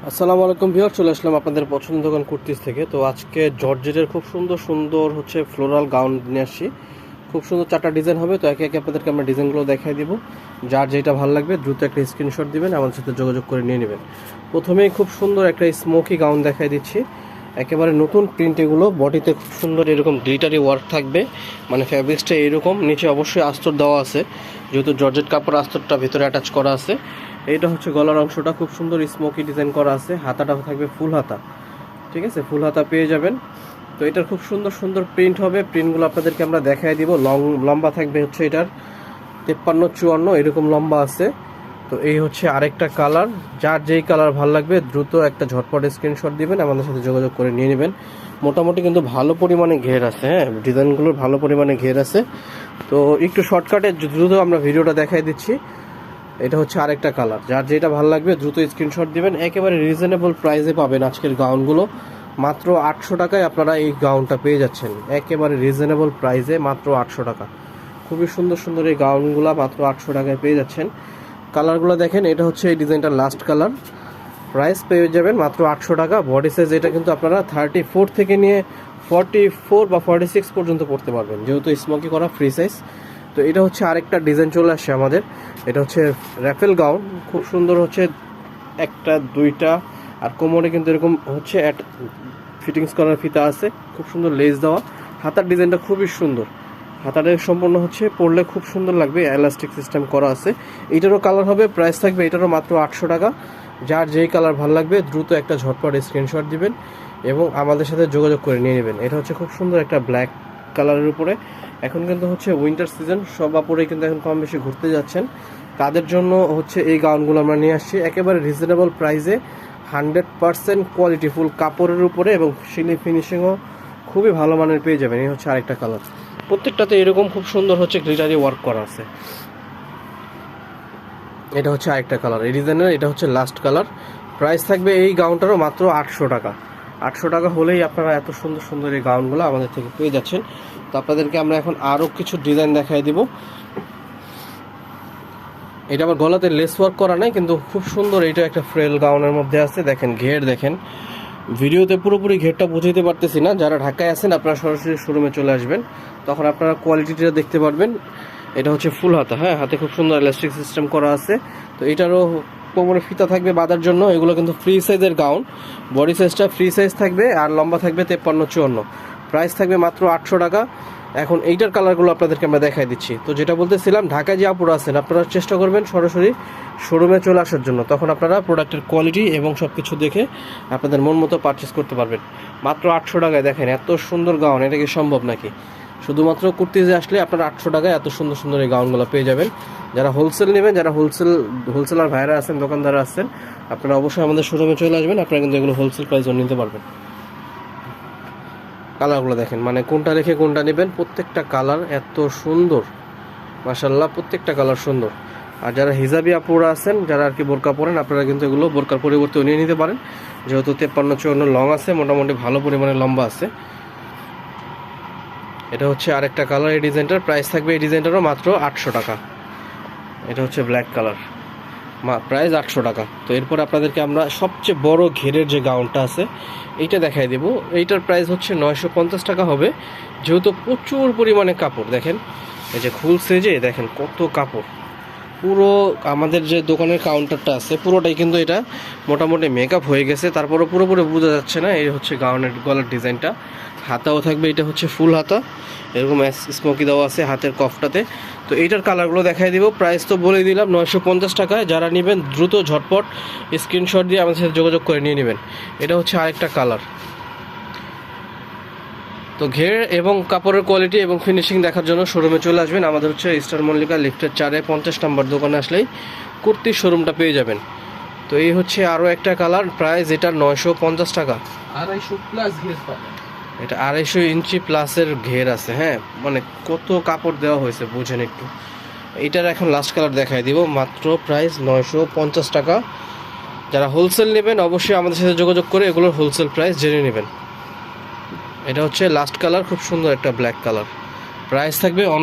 আসসালামু আলাইকুম ভিউয়ার, চলে আসলাম আপনাদের পছন্দের দোকান কুর্তিস থেকে। তো আজকে জর্জেটের খুব সুন্দর সুন্দর ফ্লোরাল গাউন নিয়ে আসছি। খুব সুন্দর 4টা ডিজাইন হবে। তো একে একে আপনাদেরকে আমরা ডিজাইনগুলো দেখাই দিব। যার যেটা ভালো লাগবে দ্রুত একটা স্ক্রিনশট দিবেন, আমাদের সাথে যোগাযোগ করে নিয়ে নেবেন। প্রথমেই খুব সুন্দর একটা স্মোকি গাউন দেখাই দিচ্ছি, একেবারে নতুন প্রিন্ট। এগুলো বডিতে খুব সুন্দর এরকম গ্লিটারি ওয়ার্ক থাকবে, মানে ফ্যাব্রিক্সটা এরকম। নিচে অবশ্যই আস্তর দেওয়া আছে, যেহেতু জর্জেট কাপড় আস্তরটা ভিতরে অ্যাটাচ করা আছে। এইটা হচ্ছে গলার অংশটা খুব সুন্দর স্মোকি ডিজাইন করা আছে। হাতাটা থাকবে ফুল হাতা, ঠিক আছে, ফুল হাতা পেয়ে যাবেন। তো এটার খুব সুন্দর সুন্দর প্রিন্ট হবে। প্রিন্টগুলো আপনাদেরকে আমরা দেখাই দিব। লম্বা থাকবে হচ্ছে এটার 53-54 এরকম লম্বা আছে। তো এই হচ্ছে আরেকটা কালার। যার যেই কালার ভালো লাগবে দ্রুত একটা ঝটপট স্ক্রিনশট দিবেন, আমাদের সাথে যোগাযোগ করে নিয়ে নেবেন। মোটামুটি কিন্তু ভালো পরিমাণে ঘের আছে, হ্যাঁ, ডিজাইনগুলোর ভালো পরিমাণে ঘের আছে। তো একটু শর্টকাটে দ্রুত আমরা ভিডিওটা দেখাই দিচ্ছি। এটা হচ্ছে আরেকটা কালার। যার যেটা ভালো লাগবে দ্রুত স্ক্রিনশট দিবেন। একেবারে রিজনেবল প্রাইসে পাবেন আজকের গাউনগুলো। মাত্র 800 টাকায় আপনারা এই গাউনটা পেয়ে যাচ্ছেন, একেবারে রিজনেবল প্রাইসে, মাত্র 800 টাকা। খুবই সুন্দর সুন্দর এই গাউনগুলো মাত্র 800 টাকায় পেয়ে যাচ্ছেন। কালারগুলো দেখেন, এটা হচ্ছে এই ডিজাইনটার লাস্ট কালার। প্রাইস পেয়ে যাবেন মাত্র 800 টাকা। বডি সাইজ এটা কিন্তু আপনারা 34 থেকে নিয়ে 44 বা 46 পর্যন্ত পড়তে পারবেন, যেহেতু স্মোকি করা ফ্রি সাইজ। তো এটা হচ্ছে আরেকটা ডিজাইন চলে আসছে আমাদের। এটা হচ্ছে র্যাফেল গাউন, খুব সুন্দর হচ্ছে, একটা দুইটা, আর কোমরে কিন্তু এরকম হচ্ছে ফিটিংস করার ফিতা আছে, খুব সুন্দর লেস দেওয়া। হাতার ডিজাইনটা খুবই সুন্দর, হাতাটা সম্পূর্ণ হচ্ছে পরলে খুব সুন্দর লাগবে, এলাস্টিক সিস্টেম করা আছে। এইটারও কালার হবে, প্রাইস থাকবে এটারও মাত্র 800 টাকা। যার যেই কালার ভালো লাগবে দ্রুত একটা ঝটপট স্ক্রিনশট দিবেন এবং আমাদের সাথে যোগাযোগ করে নিয়ে নেবেন। এটা হচ্ছে খুব সুন্দর একটা ব্ল্যাক কালারের উপরে। এখন কিন্তু হচ্ছে উইন্টার সিজন, সব আপুরেই কিন্তু এখন কম বেশি ঘুরতে যাচ্ছেন, তাদের জন্য হচ্ছে এই গাউনগুলো আমরা নিয়ে আসছি একেবারে রিজনেবল প্রাইসে। 100% কোয়ালিটিফুল কাপড়ের উপরে এবং ফিনিশিংও খুবই ভালো মানের পেয়ে যাবেন। এই হচ্ছে আরেকটা কালার। প্রত্যেকটাতে এরকম খুব সুন্দর হচ্ছে গ্লিটারি ওয়ার্ক করা আছে। এটা হচ্ছে আরেকটা কালার এই ডিজাইনের, এটা হচ্ছে লাস্ট কালার। প্রাইস থাকবে এই গাউনটারও মাত্র 800 টাকা। 800 টাকা হলেই আপনারা এত সুন্দর সুন্দর এই গাউনগুলো আমাদের থেকে পেয়ে যাচ্ছেন। তো আপনাদেরকে আমরা এখন আরও কিছু ডিজাইন দেখাই দিব। এটা আবার গলাতে লেস ওয়ার্ক করা নাই, কিন্তু খুব সুন্দর। এইটা একটা ফ্রেল গাউনের মধ্যে আছে, দেখেন ঘের দেখেন। ভিডিওতে পুরোপুরি ঘেরটা বুঝাইতে পারতেছি না। যারা ঢাকায় আছেন আপনারা সরাসরি শোরুমে চলে আসবেন, তখন আপনারা কোয়ালিটিটা দেখতে পারবেন। এটা হচ্ছে ফুল হাতা, হ্যাঁ, হাতে খুব সুন্দর ইলাস্টিক সিস্টেম করা আছে। তো এটারও কোমরে ফিতা থাকবে বাঁধার জন্য। এগুলো কিন্তু ফ্রি সাইজের গাউন, বডি সাইজটা ফ্রি সাইজ থাকবে আর লম্বা থাকবে 53-54। প্রাইস থাকবে মাত্র 800 টাকা। এখন এইটার কালারগুলো আপনাদেরকে আমরা দেখাই দিচ্ছি। তো যেটা বলতেছিলাম, ঢাকায় যে আপুরা আছেন আপনারা চেষ্টা করবেন সরাসরি শোরুমে চলে আসার জন্য, তখন আপনারা প্রোডাক্টের কোয়ালিটি এবং সব কিছু দেখে আপনাদের মন মতো পারচেস করতে পারবেন। মাত্র 800 টাকায় দেখেন এত সুন্দর গাউন, এটা কি সম্ভব নাকি? শুধুমাত্র কুর্তিজে আসলে আপনারা 800 টাকায় এত সুন্দর সুন্দর এই গাউনগুলো পেয়ে যাবেন। যারা হোলসেল নেবেন, যারা হোলসেলার ভাইরা আছেন, দোকানদার আছেন, আপনারা অবশ্যই আমাদের শোরুমে চলে আসবেন। আপনারা কিন্তু এগুলো হোলসেল প্রাইসও নিতে পারবেন। কালারগুলো দেখেন, মানে কোনটা রেখে কোনটা নেবেন। প্রত্যেকটা কালার এত সুন্দর, মাশাল্লাহ, প্রত্যেকটা কালার সুন্দর। আর যারা হিজাবি আপুরা আছেন, যারা আর কি বোরকা পরেন, আপনারা কিন্তু এগুলো বোরকার পরিবর্তেও নিয়ে নিতে পারেন, যেহেতু 53-54 লং আছে, মোটামুটি ভালো পরিমাণে লম্বা আছে। এটা হচ্ছে আরেকটা কালার এই ডিজাইনটার। প্রাইস থাকবে এই ডিজাইনটারও মাত্র 800 টাকা। এটা হচ্ছে ব্ল্যাক কালার, প্রাইস 800 টাকা। তো এরপর আপনাদেরকে আমরা সবচেয়ে বড় ঘেরের যে গাউনটা আছে এইটা দেখাই দেব। এইটার প্রাইস হচ্ছে 950 টাকা হবে, যেহেতু প্রচুর পরিমাণে কাপড়। দেখেন এই যে খুলছে, যে দেখেন কত কাপড়। পুরো আমাদের যে দোকানের কাউন্টারটা আছে পুরোটাই কিন্তু এটা মোটামুটি মেকআপ হয়ে গেছে, তারপরও পুরোপুরি বোঝা যাচ্ছে না। এই হচ্ছে গাউনের গলার ডিজাইনটা। হাতাও থাকবে, এটা হচ্ছে ফুল হাতা, এরকম স্মোকি দেওয়া আছে হাতের কফটাতে। তো এইটার কালারগুলো দেখাই দিব। প্রাইস তো বলে দিলাম 950 টাকায়। যারা নেবেন দ্রুত ঝটপট স্ক্রিনশট দিয়ে আমাদের সাথে যোগাযোগ করে নিয়ে নেবেন। এটা হচ্ছে আরেকটা কালার। তো ঘের এবং কাপড়ের কোয়ালিটি এবং ফিনিশিং দেখার জন্য শোরুমে চলে আসবেন। আমাদের হচ্ছে স্টার মল্লিকা লিফটের 4-এ 50 নম্বর দোকানে আসলেই কুর্তির শোরুমটা পেয়ে যাবেন। তো এই হচ্ছে আরও একটা কালার। প্রাইস এটার 950 টাকা। 250 প্লাস ঘের পাবেন। এটা 250 ইঞ্চি প্লাসের ঘের আছে, হ্যাঁ, মানে কত কাপড় দেওয়া হয়েছে বুঝেন একটু। এইটার এখন লাস্ট কালার দেখাই দিব। মাত্র প্রাইস 950 টাকা। যারা হোলসেল নেবেন অবশ্যই আমাদের সাথে যোগাযোগ করে এগুলোর হোলসেল প্রাইস জেনে নেবেন। এটা হচ্ছে লাস্ট কালার, খুব সুন্দর একটা ব্ল্যাক কালার। প্রাইস থাকবে